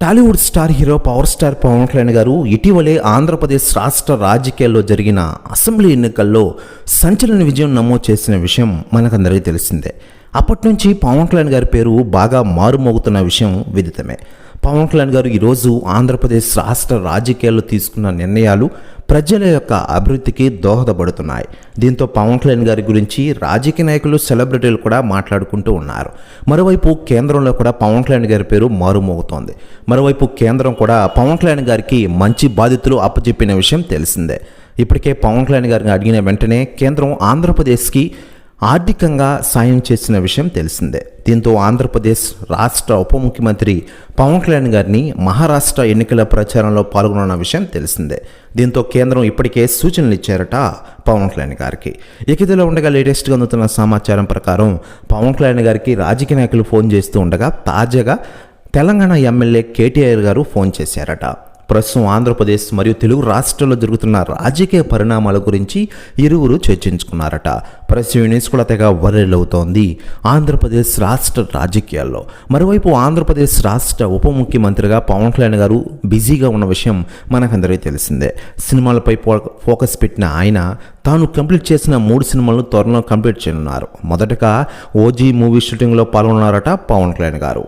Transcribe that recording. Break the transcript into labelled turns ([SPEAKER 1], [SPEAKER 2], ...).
[SPEAKER 1] Tollywood star hero power star Pawan Kalyan గారు ఇటీవలే ఆంధ్రప్రదేశ్ రాష్ట్ర రాజకీయాల్లో జరిగిన అసెంబ్లీ ఎన్నికల్లో సంచలన విజయం నమోదు చేసిన విషయం మనకందరికీ తెలిసిందే. అప్పటి నుంచి పవన్ కళ్యాణ్ గారి పేరు బాగా మారుమోగుతున్న విషయం విదితమే. పవన్ కళ్యాణ్ గారు ఈరోజు ఆంధ్రప్రదేశ్ రాష్ట్ర రాజకీయాల్లో తీసుకున్న నిర్ణయాలు ప్రజల యొక్క అభివృద్ధికి దోహదపడుతున్నాయి. దీంతో పవన్ కళ్యాణ్ గారి గురించి రాజకీయ నాయకులు, సెలబ్రిటీలు కూడా మాట్లాడుకుంటూ ఉన్నారు. మరోవైపు కేంద్రంలో కూడా పవన్ కళ్యాణ్ గారి పేరు మారుమోగుతోంది. మరోవైపు కేంద్రం కూడా పవన్ కళ్యాణ్ గారికి మంచి బాధ్యతలు అప్పచెప్పిన విషయం తెలిసిందే. ఇప్పటికే పవన్ కళ్యాణ్ గారిని అడిగిన వెంటనే కేంద్రం ఆంధ్రప్రదేశ్కి ఆర్థికంగా సాయం చేసిన విషయం తెలిసిందే. దీంతో ఆంధ్రప్రదేశ్ రాష్ట్ర ఉప ముఖ్యమంత్రి పవన్ కళ్యాణ్ గారిని మహారాష్ట్ర ఎన్నికల ప్రచారంలో పాల్గొన్న విషయం తెలిసిందే. దీంతో కేంద్రం ఇప్పటికే సూచనలు ఇచ్చారట పవన్ కళ్యాణ్ గారికి. ఇదిలో ఉండగా లేటెస్ట్గా అందుతున్న సమాచారం ప్రకారం పవన్ కళ్యాణ్ గారికి రాజకీయ నాయకులు ఫోన్ చేస్తూ ఉండగా తాజాగా తెలంగాణ ఎమ్మెల్యే కేటీఆర్ గారు ఫోన్ చేశారట. ప్రస్తుతం ఆంధ్రప్రదేశ్ మరియు తెలుగు రాష్ట్రాల్లో జరుగుతున్న రాజకీయ పరిణామాల గురించి ఇరువురు చర్చించుకున్నారట. ప్రెస్ యూనిట్స్ కూడా తెగ వైరల్ అవుతోంది ఆంధ్రప్రదేశ్ రాష్ట్ర రాజకీయాల్లో. మరోవైపు ఆంధ్రప్రదేశ్ రాష్ట్ర ఉప ముఖ్యమంత్రిగా పవన్ కళ్యాణ్ గారు బిజీగా ఉన్న విషయం మనకందరికీ తెలిసిందే. సినిమాలపై ఫోకస్ పెట్టిన ఆయన తాను కంప్లీట్ చేసిన 3 సినిమాలను త్వరలో కంప్లీట్ చేయనున్నారు. మొదటగా ఓజీ మూవీ షూటింగ్లో పాల్గొన్నారట పవన్ కళ్యాణ్ గారు.